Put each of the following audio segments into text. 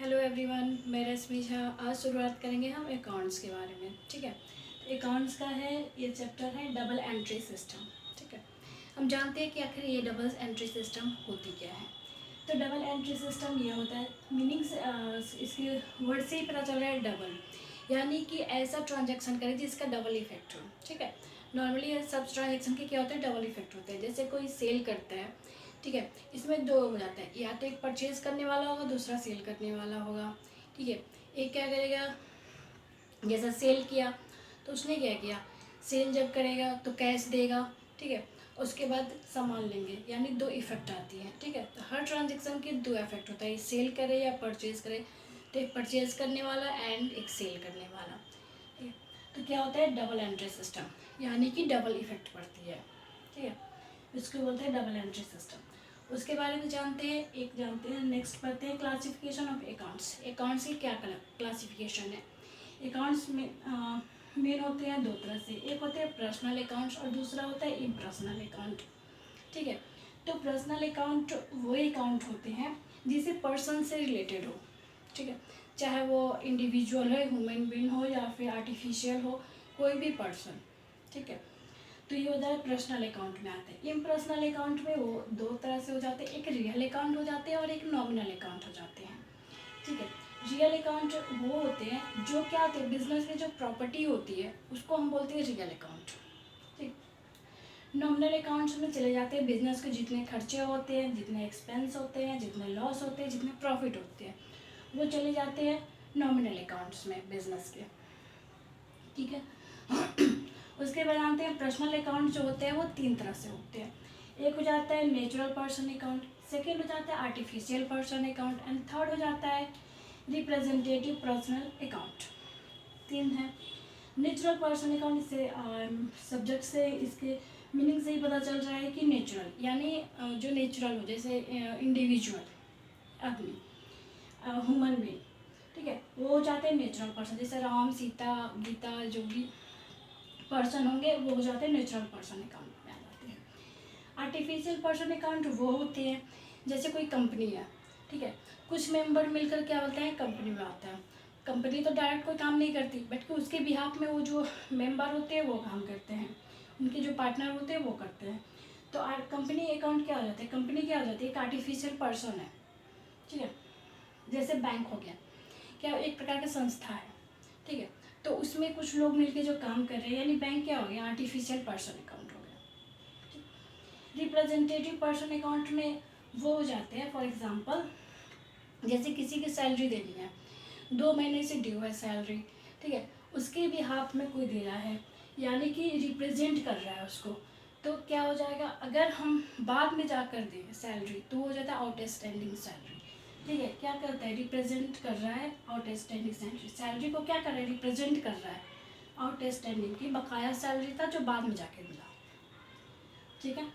Hello everyone, मैं रश्मि झा। आज शुरुआत करेंगे हम अकाउंट्स के बारे में। ठीक है, अकाउंट्स का है ये चैप्टर है डबल एंट्री सिस्टम। ठीक है, हम जानते हैं कि आखिर ये डबल एंट्री सिस्टम होती क्या है। तो डबल एंट्री सिस्टम ये होता है, मीनिंग्स इसके वर्ड से ही पता चल रहा है डबल, यानी कि ऐसा ट्रांजैक्शन करें जिसका डबल इफेक्ट हो। ठीक है, नॉर्मली सब ट्रांजैक्शन के क्या होते हैं, डबल इफेक्ट होते हैं। जैसे कोई सेल करता है, ठीक है, इसमें दो हो जाता है, या तो एक परचेज करने वाला होगा, दूसरा सेल करने वाला होगा। ठीक है, एक क्या करेगा, जैसा सेल किया तो उसने क्या किया, सेल जब करेगा तो कैश देगा। ठीक है, उसके बाद सामान लेंगे, यानी दो इफेक्ट आती है। ठीक है, तो हर ट्रांजेक्शन के दो इफेक्ट होता है, सेल करे या परचेज करे। तो एक परचेज करने वाला एंड एक सेल करने वाला। ठीक है, तो क्या होता है, डबल एंट्री सिस्टम, यानी कि डबल इफेक्ट पड़ती है। ठीक है, इसको बोलते हैं डबल एंट्री सिस्टम। उसके बारे में जानते हैं, नेक्स्ट पढ़ते हैं क्लासिफिकेशन ऑफ अकाउंट्स। अकाउंट्स की क्या क्लासिफिकेशन है। अकाउंट्स में मेन होते हैं दो तरह से, एक होते हैं पर्सनल अकाउंट्स और दूसरा होता है इम्पर्सनल अकाउंट। ठीक है, तो पर्सनल अकाउंट वो अकाउंट होते हैं जिसे पर्सन से रिलेटेड हो। ठीक है, चाहे वो इंडिविजुअल है, ह्यूमन बीइंग हो, या फिर आर्टिफिशियल हो, कोई भी पर्सन। ठीक है, तो ये होता है पर्सनल अकाउंट में आते हैं। इम्पर्सनल अकाउंट में वो दो तरह से हो जाते हैं, एक रियल अकाउंट हो जाते हैं और एक नॉमिनल अकाउंट हो जाते हैं। ठीक है, रियल अकाउंट वो होते हैं जो क्या होते हैं, बिजनेस में जो प्रॉपर्टी होती है उसको हम बोलते हैं रियल अकाउंट। ठीक, नॉमिनल अकाउंट्स में चले जाते हैं बिजनेस के जितने खर्चे होते हैं, जितने एक्सपेंस होते हैं, जितने लॉस होते हैं, जितने प्रॉफिट होते हैं, वो चले जाते हैं नॉमिनल अकाउंट्स में बिजनेस के। ठीक है, उसके बाद जानते हैं पर्सनल अकाउंट जो होते हैं वो तीन तरह से होते हैं। एक हो जाता है नेचुरल पर्सन अकाउंट, सेकेंड हो जाता है artificial person account, and third हो जाता है रिप्रेजेंटेटिव पर्सनल अकाउंट। तीन है। नेचुरल पर्सन अकाउंट से सब्जेक्ट से इसके मीनिंग से ही पता चल रहा है कि नेचुरल यानी जो नेचुरल हो, जैसे इंडिविजुअल आदमी, ह्यूमन बीइंग। ठीक है, वो हो जाते हैं नेचुरल पर्सन, जैसे राम, सीता, गीता, जो भी पर्सन होंगे वो हो जाते हैं नेचुरल पर्सन अकाउंट में आ जाते हैं। आर्टिफिशियल पर्सन अकाउंट वो होते हैं जैसे कोई कंपनी है। ठीक है, कुछ मेंबर मिलकर क्या बोलते हैं, कंपनी बनाता है। कंपनी तो डायरेक्ट कोई काम नहीं करती, बट उसके बिहाफ में वो जो मेंबर होते हैं वो काम करते हैं, उनके जो पार्टनर होते हैं वो करते हैं। तो कंपनी अकाउंट क्या हो जाता है, कंपनी क्या हो जाती है, एक आर्टिफिशियल पर्सन है। ठीक है, जैसे बैंक हो गया, क्या एक प्रकार का संस्था है। ठीक है, तो उसमें कुछ लोग मिलके जो काम कर रहे हैं, यानी बैंक क्या हो गया, आर्टिफिशियल पर्सन अकाउंट हो गया। रिप्रेजेंटेटिव पर्सन अकाउंट में वो हो जाते हैं, फॉर एग्जांपल जैसे किसी की सैलरी देनी है, 2 महीने से ड्यू है सैलरी। ठीक है, उसके भी हाथ में कोई दे रहा है, यानी कि रिप्रेजेंट कर रहा है उसको। तो क्या हो जाएगा, अगर हम बाद में जाकर दें सैलरी तो हो जाता है आउटस्टैंडिंग सैलरी। ठीक है, क्या करता है, रिप्रेजेंट कर रहा है आउटस्टैंडिंग सैलरी, सैलरी को क्या कर रहा है, रिप्रेजेंट कर रहा है आउटस्टैंडिंग की, बकाया सैलरी था जो बाद में जाके मिला। ठीक है,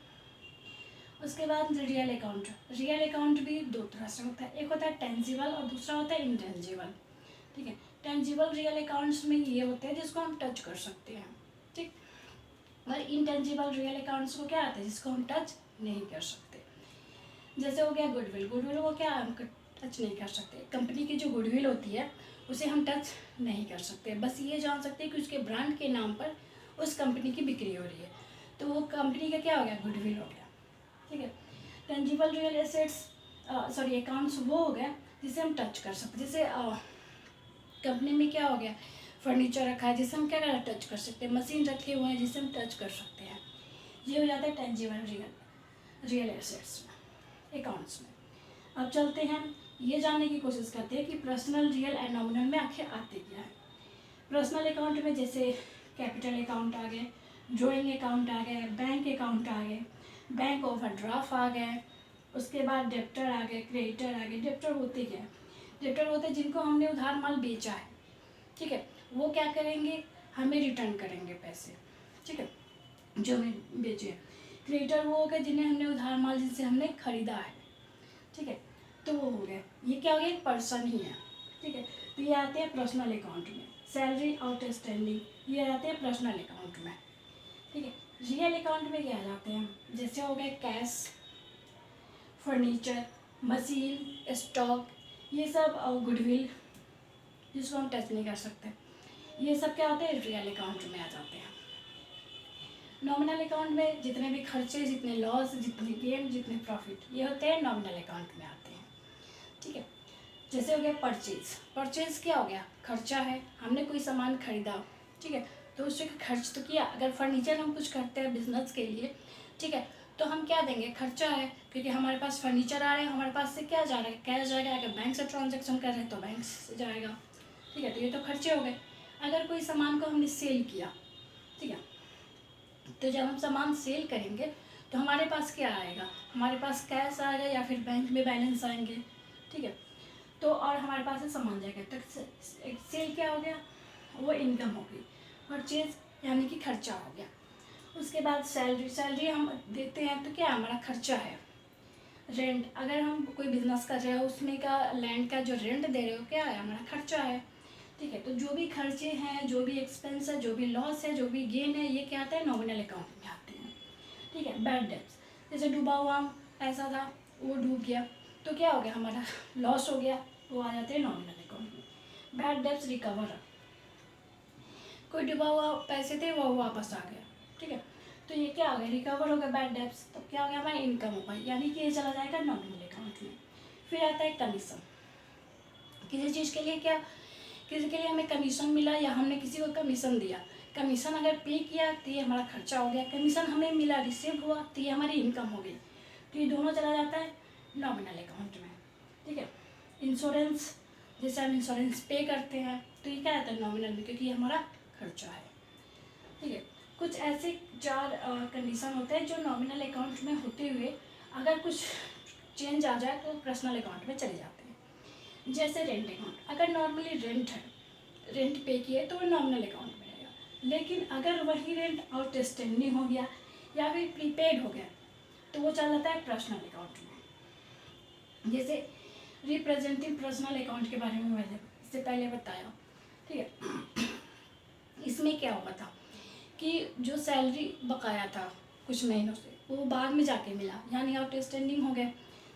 उसके बाद रियल अकाउंट। रियल अकाउंट भी दो तरह से होता है, एक होता है टेंजिबल और दूसरा होता है इंटेंजिबल। ठीक है, टेंजिबल रियल अकाउंट्स में ये होते हैं जिसको हम टच कर सकते हैं। ठीक, और इंटेंजिबल रियल अकाउंट्स को क्या आता है, जिसको हम टच नहीं कर सकते। जैसे हो गया गुडविल, गुडविल को क्या हम टच नहीं कर सकते, कंपनी की जो गुडविल होती है उसे हम टच नहीं कर सकते, बस ये जान सकते हैं कि उसके ब्रांड के नाम पर उस कंपनी की बिक्री हो रही है, तो वो कंपनी का क्या हो गया, गुडविल हो गया। ठीक है, tangible real assets sorry accounts वो हो गया जिसे हम टच कर सकते, जैसे कंपनी में क्या हो गया, फर्नीचर रखा है जिसे हम क्या कर टच कर सकते हैं, मशीन रखे हुए हैं जिसे हम टच कर सकते हैं। ये हो जाता है टेंजिबल रियल एसेट्स में, अकाउंट्स में। अब चलते हैं, ये जानने की कोशिश करते हैं कि पर्सनल, रियल एंड नॉमिनल में आखिर आते क्या है। पर्सनल अकाउंट में जैसे कैपिटल अकाउंट आ गए, ड्राइंग अकाउंट आ गए, बैंक अकाउंट आ गए, बैंक ओवरड्राफ्ट आ गए, उसके बाद डेप्टर आ गए, क्रेडिटर आ गए। डेप्टर होते क्या है, डेप्टर होते जिनको हमने उधार माल बेचा है। ठीक है, वो क्या करेंगे, हमें रिटर्न करेंगे पैसे। ठीक है, जो हमें बेचे। क्रेडिटर वो हो गए जिन्हें हमने उधार माल, जिनसे हमने खरीदा है। ठीक है, तो वो हो गया, ये क्या हो गया, एक पर्सन ही है। ठीक है, तो ये आते हैं पर्सनल अकाउंट में। सैलरी, आउटस्टैंडिंग, ये आते हैं पर्सनल अकाउंट में। ठीक है, रियल अकाउंट में क्या आ जाते हैं, जैसे हो गए कैश, फर्नीचर, मशीन, स्टॉक, ये सब गुडविल जिसको हम टच नहीं कर सकते, ये सब क्या होते हैं, रियल अकाउंट में आ जाते हैं। नॉमिनल अकाउंट में जितने भी खर्चे, जितने लॉस, जितने गेन, जितने प्रॉफिट, ये होते हैं नॉमिनल अकाउंट में आते हैं। ठीक है, जैसे हो गया परचेज। परचेज क्या हो गया, खर्चा है, हमने कोई सामान खरीदा, ठीक है, तो उससे खर्च तो किया। अगर फर्नीचर हम कुछ करते हैं बिजनेस के लिए, ठीक है, तो हम क्या देंगे, खर्चा है, क्योंकि हमारे पास फर्नीचर आ रहे हैं, हमारे पास से क्या जा रहा है, कैश जाएगा। अगर बैंक से ट्रांजेक्शन कर रहे हैं तो बैंक से जाएगा, ठीक है, तो ये तो खर्चे हो गए। अगर कोई सामान को हमने सेल किया, ठीक है, तो जब हम सामान सेल करेंगे तो हमारे पास क्या आएगा, हमारे पास कैश आएगा या फिर बैंक में बैलेंस आएंगे, ठीक है, तो और हमारे पास से सामान जाएगा। तो सेल क्या हो गया, वो इनकम हो गई। परचेज यानी कि खर्चा हो गया। उसके बाद सैलरी। सैलरी हम देते हैं तो क्या हमारा खर्चा है। रेंट, अगर हम कोई बिजनेस कर रहे हो उसमें का लैंड का जो रेंट दे रहे हो क्या है, हमारा खर्चा है। ठीक है, तो जो भी खर्चे हैं, जो भी एक्सपेंस है, जो भी लॉस है, जो भी गेन है, ये क्या आता है, नॉमिनल अकाउंट में आते हैं। ठीक है, बैड डेब्ट्स, जैसे डूबा हुआ पैसा था, वो डूब गया तो क्या हो गया, हमारा लॉस हो गया, वो आ जाते हैं नॉमिनल अकाउंट में। बैड डेब्ट्स रिकवर, कोई डूबा हुआ पैसे थे वो वापस आ गया, ठीक है, तो ये क्या हो गया, रिकवर हो गया बैड डेब्ट्स, तो क्या हो गया, हमारा इनकम हो गई, यानी कि ये चला जाएगा नॉमिनल अकाउंट में। फिर आता है कमीशन। किसी चीज़ के लिए क्या, किसी के लिए हमें कमीशन मिला या हमने किसी को कमीशन दिया, कमीशन अगर पे किया तो ये हमारा खर्चा हो गया, कमीशन हमें मिला, रिसीव हुआ, तो ये हमारी इनकम हो गई, तो ये दोनों चला जाता है नॉमिनल अकाउंट में। ठीक है, इंश्योरेंस, जैसे हम इंश्योरेंस पे करते हैं तो ये क्या आता है नॉमिनल में, क्योंकि ये हमारा खर्चा है। ठीक है, कुछ ऐसे 4 कंडीशन होते हैं जो नॉमिनल अकाउंट में होते हुए अगर कुछ चेंज आ जाए तो पर्सनल अकाउंट में चले जाते हैं। जैसे रेंट अकाउंट, अगर नॉर्मली रेंट है, रेंट पे किए तो वो नॉमिनल अकाउंट में रहेगा, लेकिन अगर वही रेंट आउटस्टैंडिंग हो गया या फिर प्रीपेड हो गया तो वो चला जाता है पर्सनल अकाउंट में। जैसे रिप्रेजेंटिव पर्सनल अकाउंट के बारे में मैंने इससे पहले बताया। ठीक है, इसमें क्या हुआ था कि जो सैलरी बकाया था कुछ महीनों से, वो बाद में जाके मिला, यानी आउटस्टैंडिंग हो गया।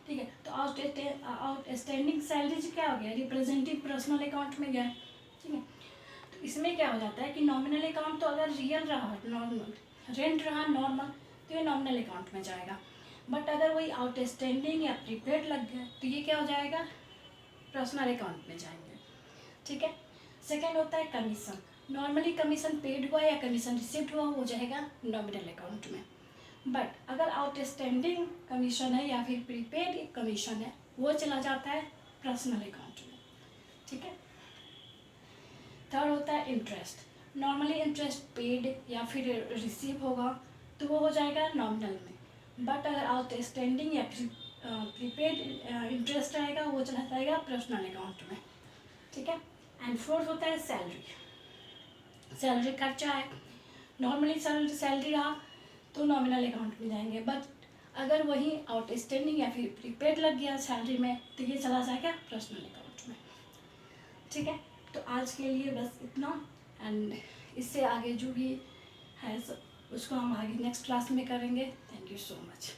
ठीक है, तो आउटस्टैंडिंग सैलरी से क्या हो गया, रिप्रेजेंटिव पर्सनल अकाउंट में गया। ठीक है, तो इसमें क्या हो जाता है कि नॉमिनल अकाउंट तो अगर रियल रहा, नॉर्मल रेंट रहा नॉर्मल, तो ये नॉमिनल अकाउंट में जाएगा, बट अगर वही आउटस्टैंडिंग या प्रीपेड लग गया तो ये क्या हो जाएगा, पर्सनल अकाउंट में जाएंगे। ठीक है, सेकेंड होता है कमीशन। नॉर्मली कमीशन पेड हुआ या कमीशन रिसीव्ड हुआ हो जाएगा नॉमिनल अकाउंट में, बट अगर आउटस्टैंडिंग कमीशन है या फिर प्रीपेड कमीशन है वो चला जाता है पर्सनल अकाउंट में। ठीक है, थर्ड होता है इंटरेस्ट। नॉर्मली इंटरेस्ट पेड या फिर रिसीव होगा तो वो हो जाएगा नॉमिनल में, बट अगर आउटस्टैंडिंग या प्रीपेड इंटरेस्ट आएगा वो चला जाएगा पर्सनल अकाउंट में। ठीक है, एंड फोर्थ होता है सैलरी। सैलरी खर्चा है, नॉर्मली सैलरी रहा तो नॉमिनल अकाउंट में जाएंगे, बट अगर वही आउटस्टैंडिंग या फिर प्रीपेड लग गया सैलरी में तो ये चला जाएगा पर्सनल अकाउंट में। ठीक है, तो आज के लिए बस इतना, एंड इससे आगे जो भी है सब उसको हम आगे नेक्स्ट क्लास में करेंगे। Thank you so much.